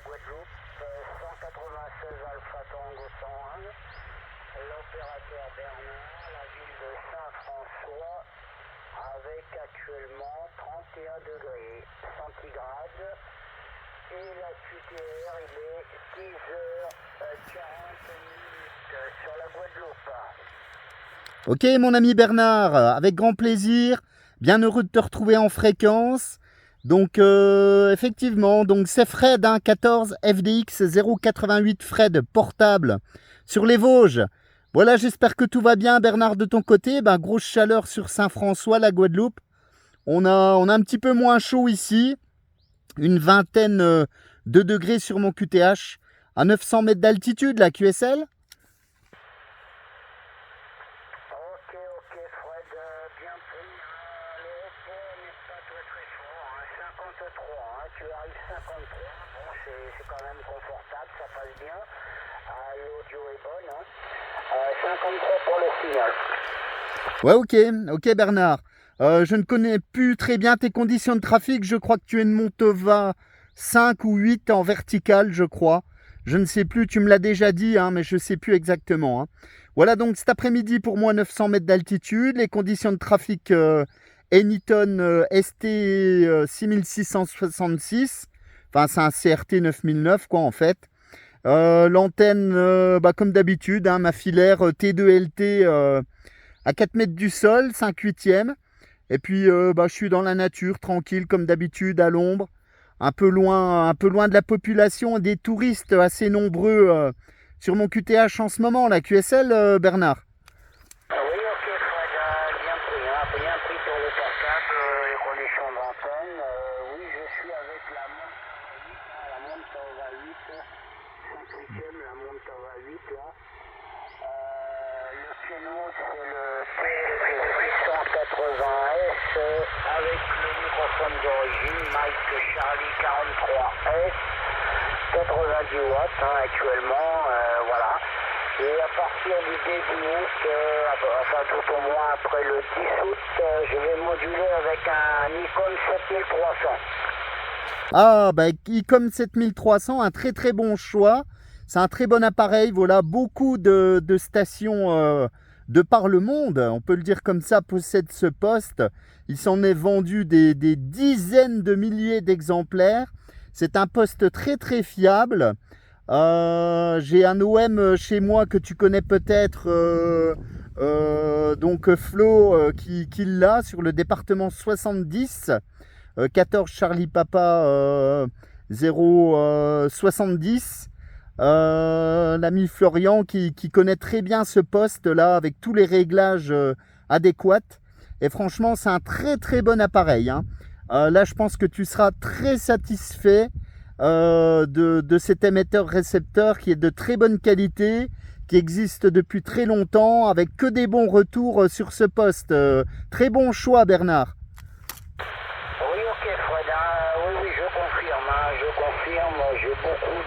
Guadeloupe, 196 Alpha Tango 101, l'opérateur Bernard, la ville de Saint-François, avec actuellement 31 degrés centigrades, et la QTR, il est 10h40 sur la Guadeloupe. Ok mon ami Bernard, avec grand plaisir, bien heureux de te retrouver en fréquence. Donc effectivement, donc c'est Fred, 14 FDX 088 Fred, portable, sur les Vosges. Voilà, j'espère que tout va bien Bernard de ton côté. Grosse chaleur sur Saint-François, la Guadeloupe. On a un petit peu moins chaud ici, une vingtaine de degrés sur mon QTH, à 900 mètres d'altitude, la QSL. Ok, Fred, bien pris. Le repos n'est pas très fort, 53, tu arrives 53. Bon, c'est quand même confortable, ça passe bien. L'audio est bonne. 53 pour le signal. Ouais, ok Bernard. Je ne connais plus très bien tes conditions de trafic. Je crois que tu es une Montova 5 ou 8 en verticale, je crois. Je ne sais plus, tu me l'as déjà dit, mais je ne sais plus exactement. Voilà, donc cet après-midi, pour moi, 900 mètres d'altitude. Les conditions de trafic Anyton ST 6666. Enfin, c'est un CRT 9009, quoi, en fait. L'antenne, comme d'habitude, ma filaire T2LT à 4 mètres du sol, 5/8. Et puis, je suis dans la nature, tranquille, comme d'habitude, à l'ombre. Un peu loin de la population, des touristes assez nombreux sur mon QTH en ce moment, la QSL, Bernard. Oui, ok, Fred, bien pris pour le portable, les conditions d'antenne. Oui, je suis avec la Montova 8, 5/8, la Montova 8, là. Le piano, c'est le TLP680S avec le microphone d'origine, Mike Charlie 43S, 90 watts actuellement, voilà. Et à partir du début août, enfin tout au moins après le 10 août, je vais moduler avec un Nikon 7300. Icom 7300, un très très bon choix. C'est un très bon appareil. Voilà, beaucoup de stations de par le monde, on peut le dire comme ça, possèdent ce poste. Il s'en est vendu des dizaines de milliers d'exemplaires. C'est un poste très très fiable. J'ai un OM chez moi que tu connais peut-être, donc Flo, qui l'a sur le département 70. 14 Charlie Papa 070. L'ami Florian qui connaît très bien ce poste là avec tous les réglages adéquats, et franchement c'est un très très bon appareil. Là je pense que tu seras très satisfait de cet émetteur récepteur qui est de très bonne qualité, qui existe depuis très longtemps, avec que des bons retours sur ce poste. Très bon choix Bernard. Oui, ok Fred, oui, je confirme, j'ai beaucoup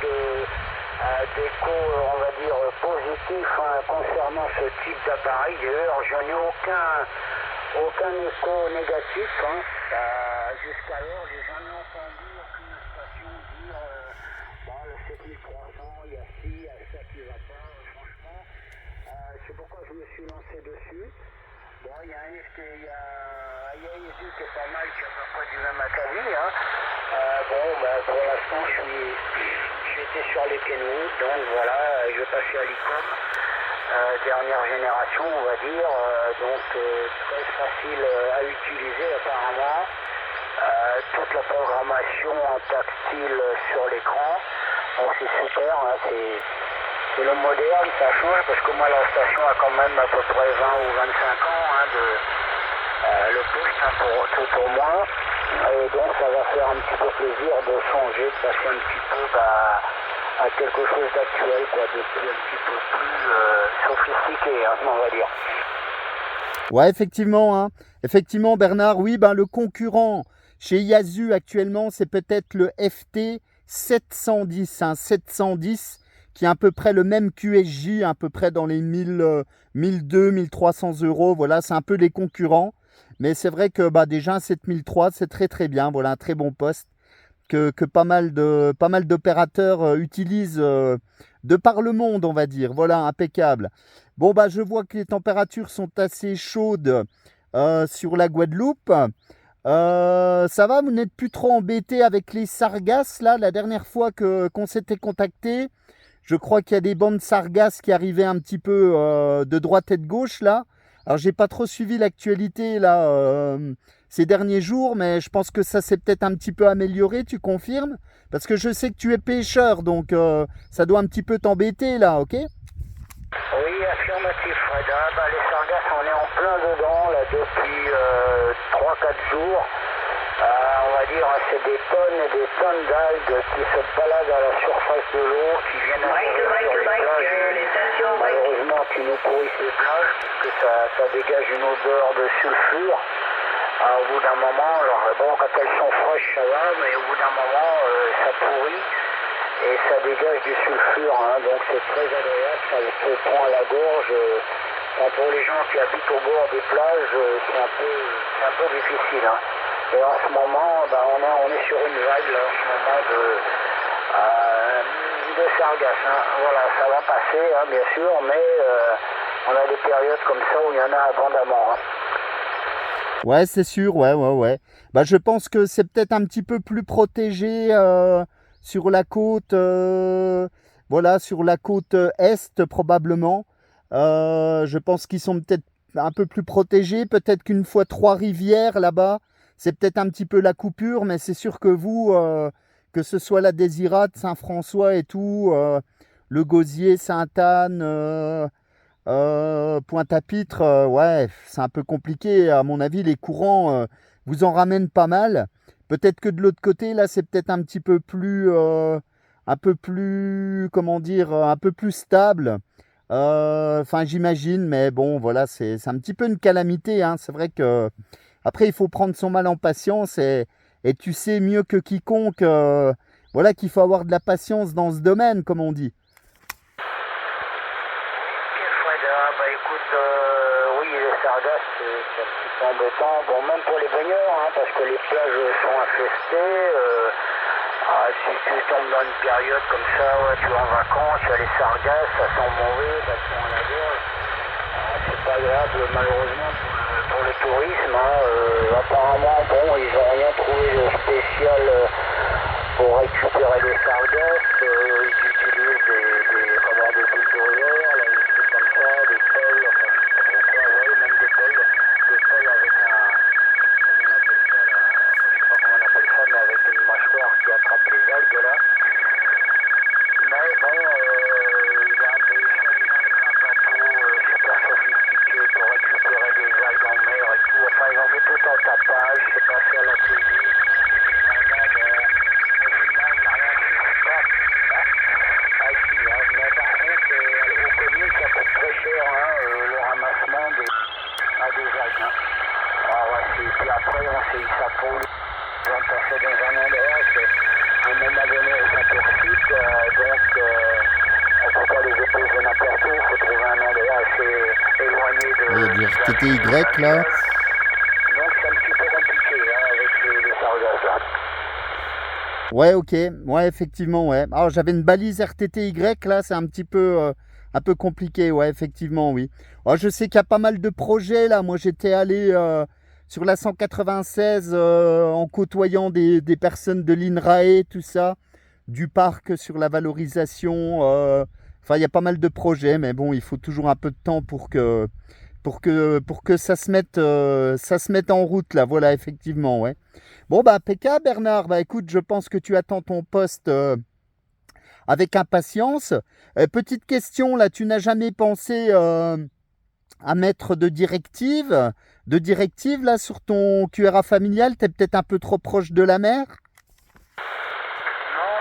d'échos, on va dire, positifs concernant ce type d'appareil. D'ailleurs, je n'ai aucun écho négatif. Jusqu'alors, j'ai jamais entendu aucune station dire le 7300, il y a ci, il y a ça qui va pas. Franchement, c'est pourquoi je me suis lancé dessus. Bon, il y a Yaesu qui est pas mal, qui est à peu près du même acabit. Pour l'instant, j'étais sur les Kenwood, donc voilà, je vais passer à l'ICOM, dernière génération, on va dire, donc très facile à utiliser apparemment. Toute la programmation en tactile sur l'écran, donc c'est super, c'est le moderne, ça change parce que moi la station a quand même à peu près 20 ou 25 ans le poste tout au moins, et donc ça va faire un petit peu plaisir de changer, de passer un petit peu à quelque chose d'actuel, quoi, de un petit peu plus sophistiqué, on va dire. Ouais, effectivement Bernard, oui, le concurrent chez Yaesu actuellement, c'est peut-être le FT 710, 710, qui est à peu près le même QSJ, à peu près dans les 1200, 1300 euros. Voilà, c'est un peu les concurrents. Mais c'est vrai que déjà 7003, c'est très très bien. Voilà, un très bon poste. que pas mal d'opérateurs utilisent de par le monde, on va dire. Voilà, impeccable. Bon, bah, je vois que les températures sont assez chaudes sur la Guadeloupe. Ça va, vous n'êtes plus trop embêté avec les sargasses, là, la dernière fois qu'on s'était contacté. Je crois qu'il y a des bandes sargasses qui arrivaient un petit peu de droite et de gauche, là. Alors, j'ai pas trop suivi l'actualité, là, ces derniers jours, mais je pense que ça s'est peut-être un petit peu amélioré, tu confirmes? Parce que je sais que tu es pêcheur, donc ça doit un petit peu t'embêter, là, ok? Oui, affirmatif, Fred. Les sargasses, on est en plein dedans, là, depuis 3-4 jours. On va dire, c'est des tonnes et des tonnes d'algues qui se baladent à la surface de l'eau, qui viennent sur les plages. Malheureusement, qui nous pourrissent les plages, parce que ça dégage une odeur de sulfure. Au bout d'un moment, alors bon, quand elles sont fraîches, ça va, mais au bout d'un moment, ça pourrit. Et ça dégage du sulfure, hein, donc c'est très agréable, ça se prend à la gorge. Pour les gens qui habitent au bord des plages, c'est un peu difficile. Hein. Et en ce moment, on est sur une vague là, en ce moment de sargasses. Hein. Voilà, ça va passer, hein, bien sûr, mais on a des périodes comme ça où il y en a abondamment. Hein. Ouais, c'est sûr, ouais. Bah, je pense que c'est peut-être un petit peu plus protégé sur la côte, voilà, sur la côte est probablement. Je pense qu'ils sont peut-être un peu plus protégés. Peut-être qu'une fois Trois-Rivières là-bas, c'est peut-être un petit peu la coupure, mais c'est sûr que vous, que ce soit la Désirade, Saint-François et tout, le Gosier, Sainte-Anne, Pointe-à-Pitre, ouais, c'est un peu compliqué. À mon avis, les courants vous en ramènent pas mal. Peut-être que de l'autre côté, là, c'est peut-être un peu plus, comment dire, un peu plus stable. Enfin, j'imagine, mais bon, voilà, c'est un petit peu une calamité. Hein. C'est vrai que après, il faut prendre son mal en patience et tu sais mieux que quiconque, voilà, qu'il faut avoir de la patience dans ce domaine, comme on dit. Écoute, oui, les sargasses, c'est un petit peu embêtant. Bon, même pour les baigneurs, hein, parce que les plages sont infestées. Si tu tombes dans une période comme ça, ouais, tu es en vacances, tu as les sargasses, ça sent mauvais, ça te prend à la gorge. C'est pas agréable, malheureusement, pour le tourisme. Hein. Apparemment, bon, ils n'ont rien trouvé de spécial pour récupérer les sargasses. Ils utilisent des bulldozers, là, des trucs comme ça, des pelles, enfin, je sais pas trop quoi, ouais, même des pelles avec comment on appelle ça, mais avec une mâchoire qui attrape les algues, là. Mais bon, il y a des un bateau super sophistiqué pour récupérer des algues en mer et tout. Enfin, ils ont fait tout un tapage, c'est passé à la télé. Finalement, bon, au final, il n'a rien fait. Ah si, hein, mais par contre, aux communes, ça coûte très cher, hein, le ramassement des algues. Hein. Puis après, on sait, ça pollue. Ils ont passé dans un endroit, à un moment donné, ils sont sur site, donc on ne peut pas les déposer n'importe où, il faut trouver un endroit assez éloigné de... Ouais, il y a du RTTY là. Donc c'est un petit peu compliqué hein, avec les sargasses là. Ouais, ok. Ouais, effectivement, ouais. Alors, j'avais une balise RTTY, là, c'est un peu compliqué, ouais, effectivement, oui. Alors, je sais qu'il y a pas mal de projets, là. Moi, j'étais allé sur la 196 en côtoyant des personnes de l'INRAE, tout ça, du parc sur la valorisation. Enfin, il y a pas mal de projets, mais bon, il faut toujours un peu de temps pour que ça se mette en route, là. Voilà, effectivement, ouais. Bon, bah, impeccable, Bernard. Bah, écoute, je pense que tu attends ton poste avec impatience. Petite question, là, tu n'as jamais pensé à mettre de directives, là, sur ton QRA familial? T'es peut-être un peu trop proche de la mer? Non,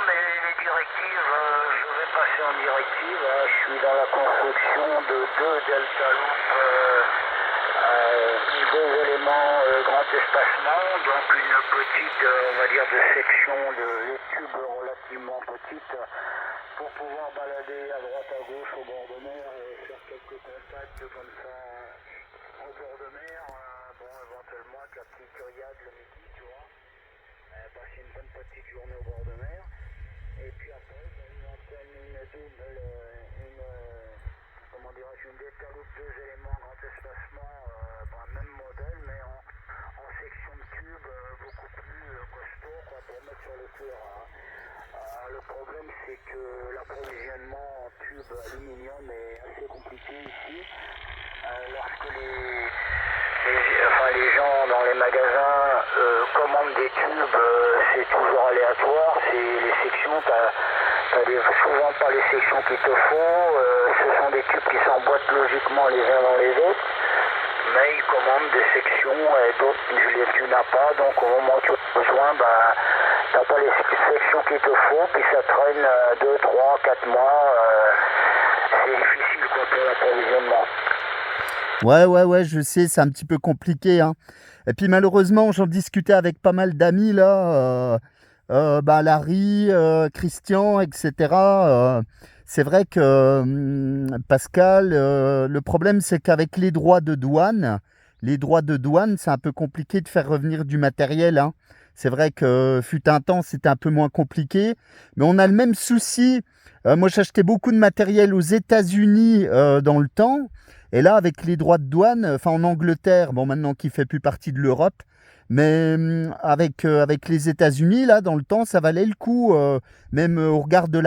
mais les directives, je vais passer en directive. Hein. Je suis dans la construction de deux Delta Loop, deux éléments grand espacement, donc une petite, on va dire, de section de tubes relativement petite pour pouvoir balader à droite à gauche au bord de mer et faire quelques contacts comme ça au bord de mer. Bon, éventuellement avec la petite grillade le midi, tu vois. Passer une bonne petite journée au c'est que l'approvisionnement en tube aluminium est assez compliqué ici. Lorsque les gens dans les magasins commandent des tubes, c'est toujours aléatoire. C'est les sections, t'as souvent pas les sections qu'il te faut. Ce sont des tubes qui s'emboîtent logiquement les uns dans les autres. Mais ils commandent des sections et d'autres tu n'as pas. Donc au moment où tu as besoin, t'as pas les sections qu'il te faut. Puis ça traîne 2, 3, 4 mois. C'est difficile pour l'approvisionnement. Ouais, je sais, c'est un petit peu compliqué, hein. Et puis malheureusement, j'en discutais avec pas mal d'amis là, Larry, Christian, etc. C'est vrai que Pascal, le problème c'est qu'avec les droits de douane, c'est un peu compliqué de faire revenir du matériel, hein. C'est vrai que fut un temps, c'était un peu moins compliqué, mais on a le même souci. Moi, j'achetais beaucoup de matériel aux États-Unis dans le temps. Et là, avec les droits de douane, enfin en Angleterre, bon maintenant qui fait plus partie de l'Europe, mais avec les États-Unis, là, dans le temps, ça valait le coup, même au regard de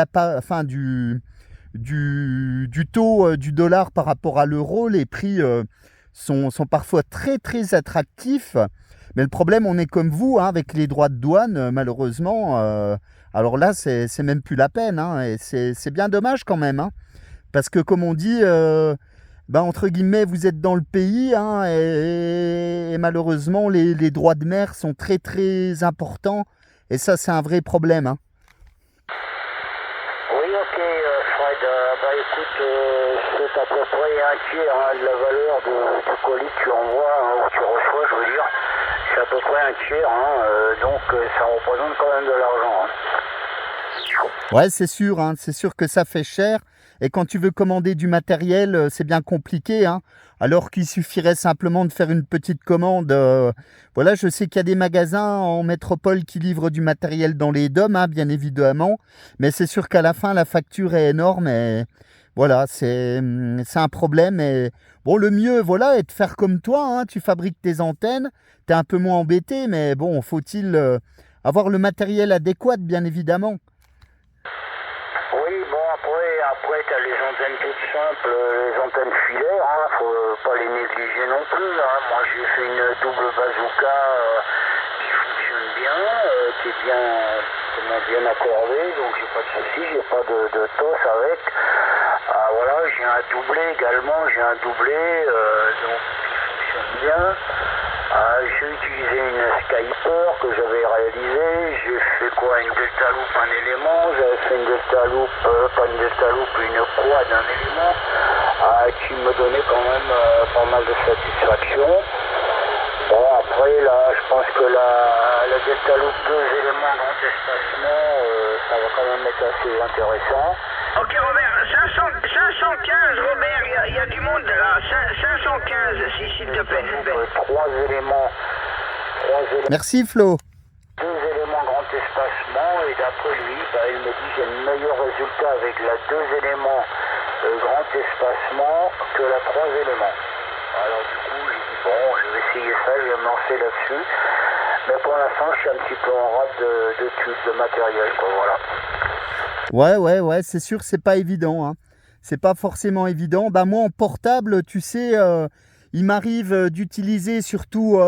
du taux du dollar par rapport à l'euro, les prix sont parfois très très attractifs. Mais le problème, on est comme vous, hein, avec les droits de douane, malheureusement. Alors là, c'est même plus la peine, hein, et c'est bien dommage quand même, hein, parce que comme on dit, entre guillemets, vous êtes dans le pays, hein, et malheureusement, les droits de mer sont très très importants, et ça, c'est un vrai problème, hein. Oui, ok, Fred. Écoute, c'est à peu près un tiers de la valeur du colis que tu envoies, ou que tu reçois, je veux dire. C'est à peu près un tiers, donc ça représente quand même de l'argent. Ouais, c'est sûr, hein, c'est sûr que ça fait cher. Et quand tu veux commander du matériel, c'est bien compliqué, hein, alors qu'il suffirait simplement de faire une petite commande. Voilà, je sais qu'il y a des magasins en métropole qui livrent du matériel dans les DOM, hein, bien évidemment. Mais c'est sûr qu'à la fin, la facture est énorme. Et voilà, c'est un problème. Et bon, le mieux, voilà, est de faire comme toi, hein, tu fabriques tes antennes. Tu es un peu moins embêté, mais bon, faut-il avoir le matériel adéquat, bien évidemment. Oui, bon, après tu as les antennes toutes simples, les antennes filaires, faut pas les négliger non plus, hein. Moi j'ai fait une double bazooka qui fonctionne bien, qui est bien accordée, donc j'ai pas de soucis, j'ai pas de tosse avec. Voilà, j'ai un doublé également, donc qui fonctionne bien. J'ai utilisé une Skyper que j'avais réalisée. J'ai fait une Delta Loop, un élément. J'avais fait une Delta Loop, pas une Delta Loop, une quad, un élément, qui me donnait quand même pas mal de satisfaction. Bon, après, là, je pense que la Delta Loop, 2 éléments grand espacement, ça va quand même être assez intéressant. Ok Robert, 515 Robert, il y a du monde là, 515 s'il te plaît. 3 éléments. Merci Flo. 2 éléments grand espacement, et d'après lui, il me dit j'ai le meilleur résultat avec la 2 éléments grand espacement que la 3 éléments. Alors du coup, j'ai dit bon, je vais essayer ça, je vais me lancer là-dessus. Mais pour l'instant, je suis un petit peu en rate de tubes, de matériel, quoi, voilà. Ouais, c'est sûr, c'est pas évident, hein. C'est pas forcément évident. Moi, en portable, tu sais, il m'arrive d'utiliser surtout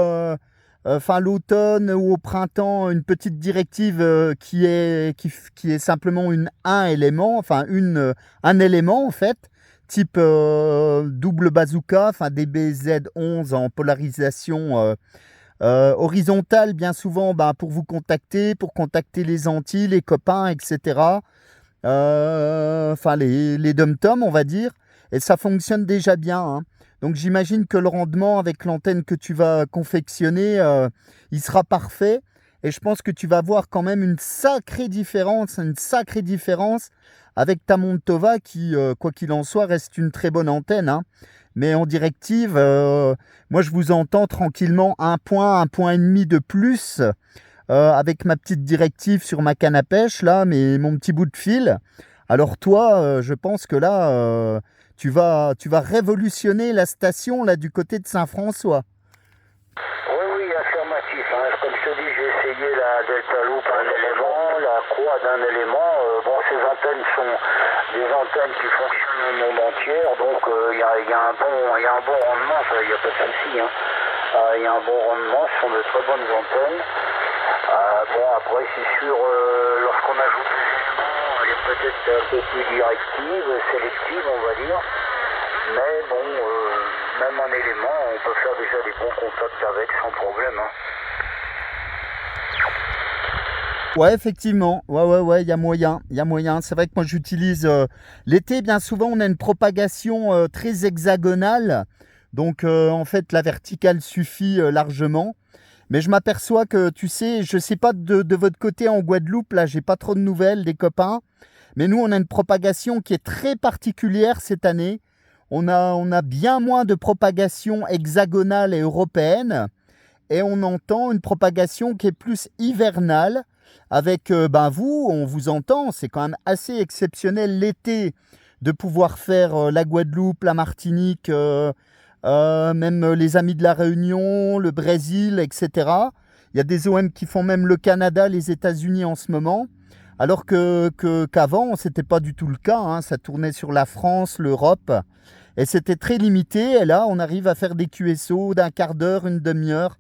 l'automne ou au printemps une petite directive qui est simplement un élément, un élément en fait, type double bazooka, DBZ11 en polarisation horizontale bien souvent, pour vous contacter, pour contacter les Antilles, les copains, etc. Les dom-toms, on va dire, et ça fonctionne déjà bien, hein. Donc j'imagine que le rendement avec l'antenne que tu vas confectionner, il sera parfait, et je pense que tu vas voir quand même une sacrée différence avec ta Montova qui, quoi qu'il en soit, reste une très bonne antenne, hein. Mais en directive, moi je vous entends tranquillement un point et demi de plus avec ma petite directive sur ma canne à pêche, là, mon petit bout de fil. Alors toi, je pense que là, tu vas révolutionner la station là du côté de Saint-François. Oui, affirmatif. Comme je te dis, j'ai essayé la Delta Loop, un élément, la quoi d'un élément. Bon, ces antennes sont des antennes qui fonctionnent au monde entier, donc il y a un bon rendement, il n'y a pas de souci. Hein. Il y a un bon rendement, ce sont de très bonnes antennes. Bon, après, c'est sûr, lorsqu'on ajoute des éléments, elle est peut-être un peu plus directive, sélective, on va dire. Mais bon, même en élément, on peut faire déjà des bons contacts avec sans problème. Hein. Ouais, effectivement. Ouais, il y a moyen. C'est vrai que moi, j'utilise l'été, bien souvent, on a une propagation très hexagonale. Donc, en fait, la verticale suffit largement. Mais je m'aperçois que, tu sais, je ne sais pas de votre côté en Guadeloupe, là, j'ai pas trop de nouvelles des copains. Mais nous, on a une propagation qui est très particulière cette année. On a bien moins de propagation hexagonale et européenne. Et on entend une propagation qui est plus hivernale. Avec vous, on vous entend, c'est quand même assez exceptionnel l'été de pouvoir faire la Guadeloupe, la Martinique, même les amis de la Réunion, le Brésil, etc. Il y a des OM qui font même le Canada, les États-Unis en ce moment, alors qu'avant, ce n'était pas du tout le cas, hein. Ça tournait sur la France, l'Europe, et c'était très limité. Et là, on arrive à faire des QSO d'un quart d'heure, une demi-heure.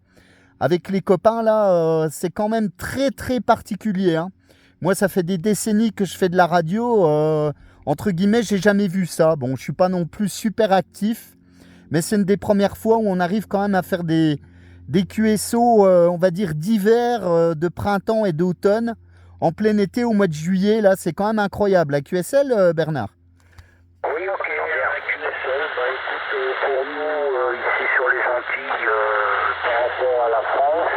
Avec les copains, là, c'est quand même très, très particulier. Hein. Moi, ça fait des décennies que je fais de la radio. Entre guillemets, j'ai jamais vu ça. Bon, je suis pas non plus super actif, mais c'est une des premières fois où on arrive quand même à faire des QSO, on va dire, d'hiver, de printemps et d'automne, en plein été, au mois de juillet. Là, c'est quand même incroyable. La QSL, Bernard? Oui, ok, la QSL, écoute, pour nous, ici sur les Antilles, par rapport à la France,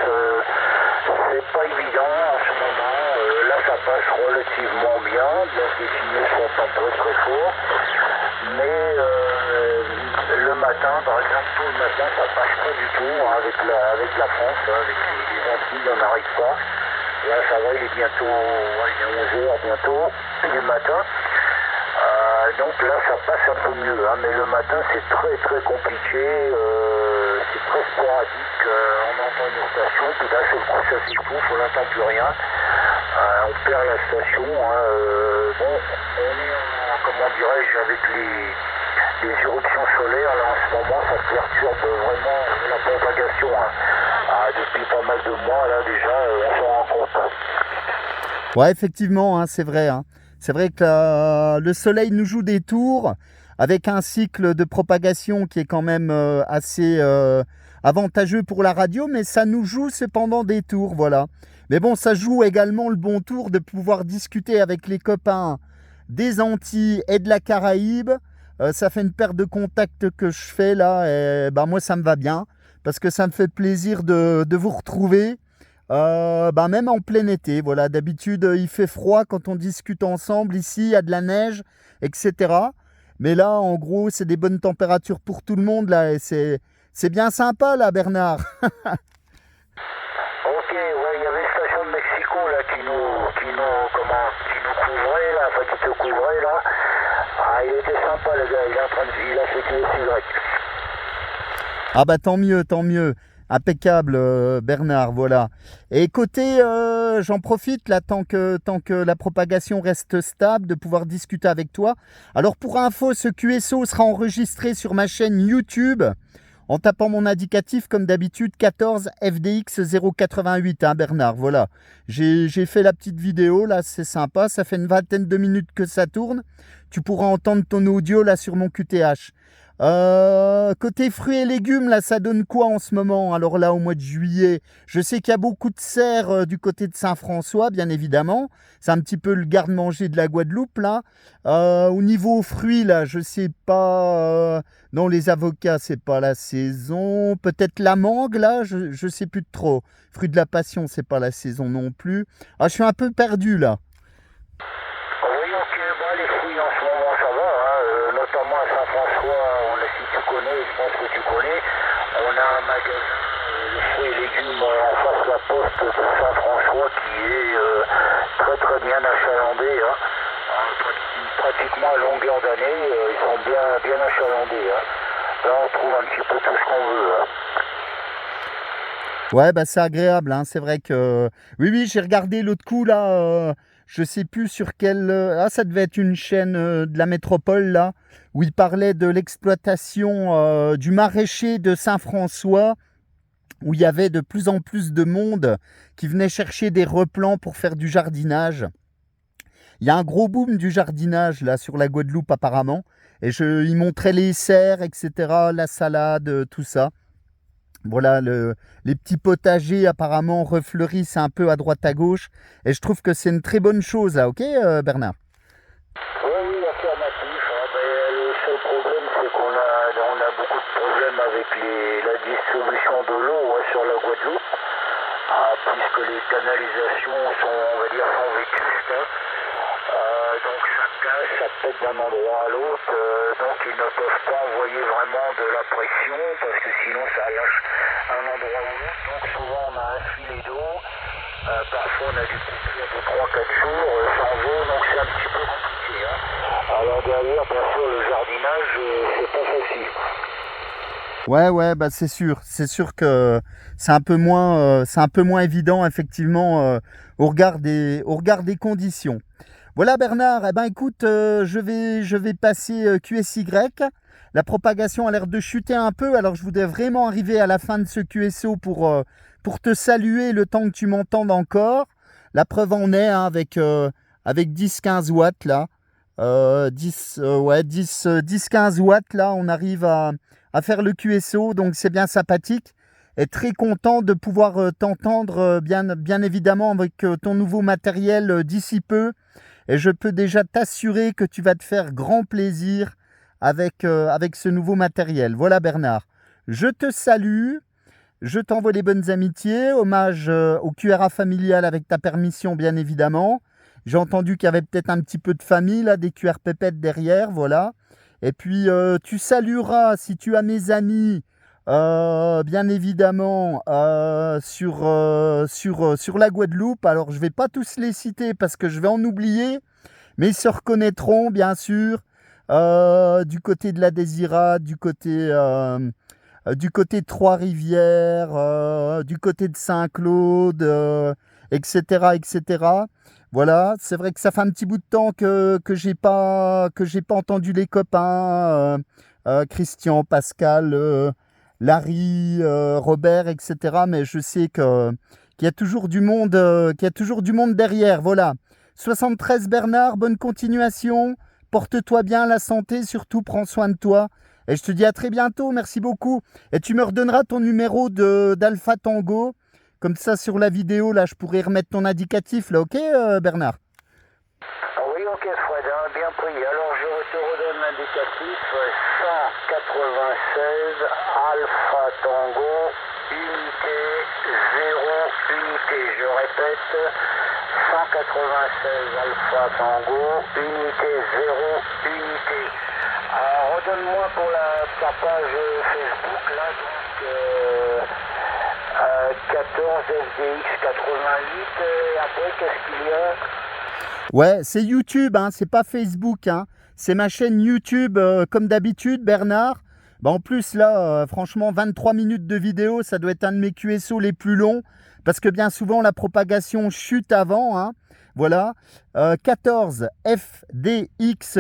c'est pas évident en ce moment. Là, ça passe relativement bien, bien que les signaux sont pas très très forts. Mais le matin, par exemple, tout le matin, ça passe pas du tout hein, avec la France, hein, avec les Antilles, on n'arrive pas. Là, ça va, il est bientôt, il est 11h bientôt, du matin. Donc là, ça passe un peu mieux, hein, mais le matin, c'est très très compliqué, c'est très sporadique, on entend une station, puis d'un seul coup, ça s'étouffe, on n'entend plus rien, on perd la station. Hein, bon, on est, comment dirais-je, avec les éruptions solaires, là, en ce moment, ça perturbe vraiment la propagation. Hein. Depuis pas mal de mois, là, déjà, on s'en rend compte. Ouais, effectivement, hein, c'est vrai. Hein. C'est vrai que le soleil nous joue des tours avec un cycle de propagation qui est quand même assez avantageux pour la radio, mais ça nous joue cependant des tours, voilà. Mais bon, ça joue également le bon tour de pouvoir discuter avec les copains des Antilles et de la Caraïbe. Ça fait une perte de contact que je fais là, et moi ça me va bien, parce que ça me fait plaisir de vous retrouver. Même en plein été, voilà. D'habitude, il fait froid quand on discute ensemble. Ici, il y a de la neige, etc. Mais là, en gros, c'est des bonnes températures pour tout le monde, là. Et c'est bien sympa, là, Bernard. Ok, ouais, il y avait une station de Mexico, là, qui nous couvrait, là, enfin, qui te couvrait, là. Il était sympa, le gars, il a fait des cigarettes. Ah bah, tant mieux. Impeccable, Bernard, voilà. Et côté, j'en profite là, tant que la propagation reste stable, de pouvoir discuter avec toi. Alors pour info, ce QSO sera enregistré sur ma chaîne YouTube en tapant mon indicatif comme d'habitude 14 FDX 088, hein, Bernard, voilà. J'ai fait la petite vidéo, là, c'est sympa, ça fait une vingtaine de minutes que ça tourne. Tu pourras entendre ton audio là sur mon QTH. Côté fruits et légumes, là, ça donne quoi en ce moment? Alors là, au mois de juillet, je sais qu'il y a beaucoup de serres du côté de Saint-François, bien évidemment. C'est un petit peu le garde-manger de la Guadeloupe, là. Au niveau fruits, là, je sais pas. Non, les avocats, c'est pas la saison. Peut-être la mangue, là, je sais plus de trop. Fruits de la passion, c'est pas la saison non plus. Ah, je suis un peu perdu, là. Oui, ok, les fruits en ce moment, ça va, hein, notamment à Saint-François, si tu connais, je pense que tu connais, on a un magasin de fruits et légumes en face de la poste de Saint-François qui est très très bien achalandé, hein. Pratiquement à longueur d'année, ils sont bien achalandés. Hein. Là, on trouve un petit peu tout ce qu'on veut. Hein. Ouais, c'est agréable, hein. C'est vrai que... Oui, j'ai regardé l'autre coup, là, je sais plus sur quelle... ça devait être une chaîne de la métropole, là, où il parlait de l'exploitation du maraîcher de Saint-François, où il y avait de plus en plus de monde qui venait chercher des replants pour faire du jardinage. Il y a un gros boom du jardinage, là, sur la Guadeloupe, apparemment. Et il montrait les serres, etc., la salade, tout ça. Voilà, les petits potagers apparemment refleurissent un peu à droite à gauche. Et je trouve que c'est une très bonne chose, là, ok Bernard? Oui, affirmatif. Le seul problème, c'est on a beaucoup de problèmes avec la distribution de l'eau sur la Guadeloupe, puisque les canalisations sont, on va dire, sans vétustes. Donc ça pète d'un endroit à l'autre, donc ils ne peuvent pas envoyer vraiment de la pression, parce que sinon ça lâche un endroit ou l'autre. Donc souvent on a un filet d'eau, parfois on a du couper de 3-4 jours sans eau, donc c'est un petit peu compliqué. Alors derrière, bien sûr, le jardinage, c'est pas facile. Ouais, bah c'est sûr que c'est un peu moins évident, effectivement, au regard des conditions. Voilà Bernard, eh ben écoute, je vais passer QSY. La propagation a l'air de chuter un peu, alors je voudrais vraiment arriver à la fin de ce QSO pour te saluer le temps que tu m'entendes encore. La preuve en est avec 10-15 watts là. 10-15 watts là, on arrive à faire le QSO, donc c'est bien sympathique. Et très content de pouvoir t'entendre bien évidemment avec ton nouveau matériel d'ici peu. Et je peux déjà t'assurer que tu vas te faire grand plaisir avec ce nouveau matériel. Voilà Bernard, je te salue, je t'envoie les bonnes amitiés, hommage au QRA familial avec ta permission bien évidemment. J'ai entendu qu'il y avait peut-être un petit peu de famille, là, des QR pépettes derrière, voilà. Et puis tu salueras, si tu as mes amis, bien évidemment, sur la Guadeloupe. Alors, je ne vais pas tous les citer parce que je vais en oublier, mais ils se reconnaîtront, bien sûr, du côté de la Désirade, du côté de Trois-Rivières, du côté de Saint-Claude, etc., etc. Voilà, c'est vrai que ça fait un petit bout de temps que j'ai pas entendu les copains, Christian, Pascal, Larry, Robert, etc. Mais je sais qu'il y a toujours du monde, derrière. Voilà. 73 Bernard, bonne continuation. Porte-toi bien, la santé, surtout prends soin de toi. Et je te dis à très bientôt, merci beaucoup. Et tu me redonneras ton numéro d'Alpha Tango. Comme ça, sur la vidéo, là, je pourrais remettre ton indicatif, là, ok, Bernard? Oui, ok, Fred, bien pris. Alors, je te redonne l'indicatif 196 Alpha Tango, unité 0, unité. Je répète, 196 Alpha Tango, unité 0, unité. Redonne-moi pour ta page Facebook, là, donc... 14 FDX 88, et après qu'est-ce qu'il y a? Ouais, c'est YouTube, hein, c'est pas Facebook, hein. C'est ma chaîne YouTube, comme d'habitude, Bernard. Bah, en plus, là, franchement, 23 minutes de vidéo, ça doit être un de mes QSO les plus longs, parce que bien souvent, la propagation chute avant, hein. Voilà, 14 FDX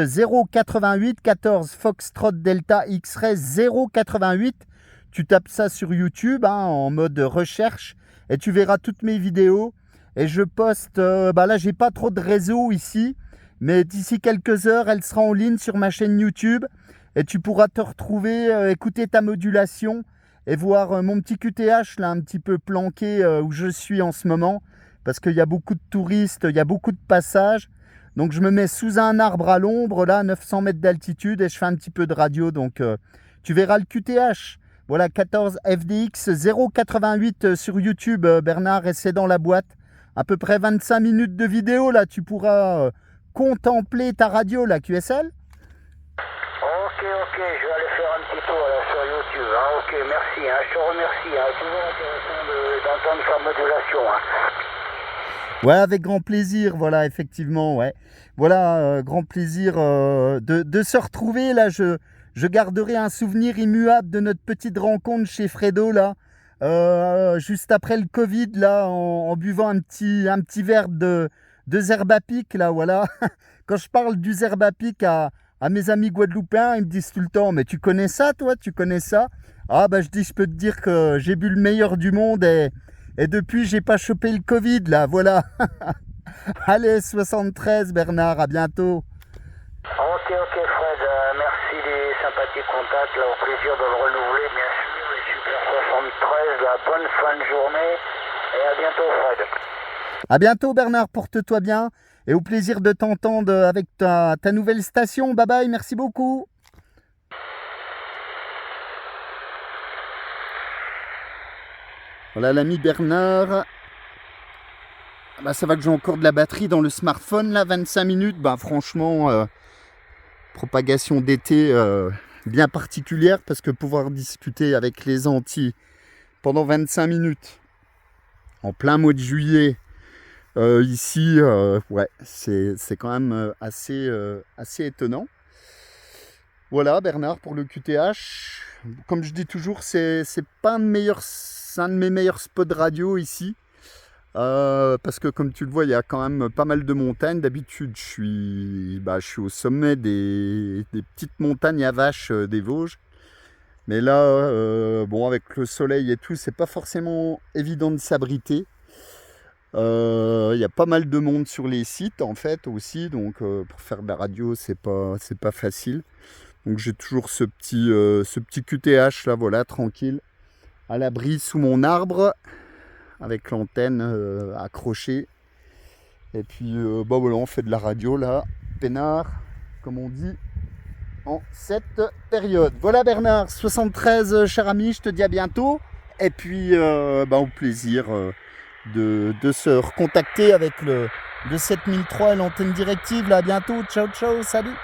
088, 14 Foxtrot Delta X-Ray 088. Tu tapes ça sur YouTube, hein, en mode recherche, et tu verras toutes mes vidéos. Et je poste, là j'ai pas trop de réseau ici, mais d'ici quelques heures, elle sera en ligne sur ma chaîne YouTube. Et tu pourras te retrouver, écouter ta modulation et voir mon petit QTH là un petit peu planqué où je suis en ce moment. Parce qu'il y a beaucoup de touristes, il y a beaucoup de passages. Donc je me mets sous un arbre à l'ombre, là, 900 mètres d'altitude, et je fais un petit peu de radio. Donc tu verras le QTH. Voilà, 14 FDX 088 sur YouTube, Bernard, et c'est dans la boîte. À peu près 25 minutes de vidéo, là, tu pourras contempler ta radio, la QSL. Ok, je vais aller faire un petit tour là, sur YouTube. Ok, merci, je te remercie. Toujours intéressant d'entendre sa modulation. Ouais, avec grand plaisir, voilà, effectivement, ouais. Voilà, grand plaisir de se retrouver, là, je garderai un souvenir immuable de notre petite rencontre chez Fredo, là, juste après le Covid, là, en buvant un petit verre de zerbe à pic, là, voilà. Quand je parle du zerbe à pic à mes amis guadeloupéens, ils me disent tout le temps, mais tu connais ça, toi, tu connais ça? Ah, bah, je dis, je peux te dire que j'ai bu le meilleur du monde et depuis, j'ai pas chopé le Covid, là, voilà. Allez, 73, Bernard, à bientôt. Ok, Fred, merci des sympathiques contacts, là, au plaisir de le renouveler, bien sûr, les Super 73, la bonne fin de journée, et à bientôt, Fred. À bientôt, Bernard, porte-toi bien, et au plaisir de t'entendre avec ta nouvelle station. Bye bye, merci beaucoup. Voilà l'ami Bernard. Bah, ça va que j'ai encore de la batterie dans le smartphone, là, 25 minutes. Bah, franchement, propagation d'été bien particulière, parce que pouvoir discuter avec les Antilles pendant 25 minutes, en plein mois de juillet, ici, ouais, c'est quand même assez étonnant. Voilà, Bernard, pour le QTH. Comme je dis toujours, c'est pas un de mes meilleurs spots de radio ici. Parce que comme tu le vois, il y a quand même pas mal de montagnes. D'habitude, je suis au sommet des petites montagnes à vaches des Vosges. Mais là, bon, avec le soleil et tout, c'est pas forcément évident de s'abriter. Il y a pas mal de monde sur les sites en fait aussi, donc pour faire de la radio, c'est pas facile. Donc j'ai toujours ce petit QTH là, voilà, tranquille, à l'abri sous mon arbre, avec l'antenne accrochée. Et puis bah voilà, on fait de la radio là, peinard, comme on dit, en cette période. Voilà Bernard, 73, cher ami, je te dis à bientôt. Et puis au plaisir de se recontacter avec le 7003 et l'antenne directive. Là, à bientôt, ciao ciao, salut.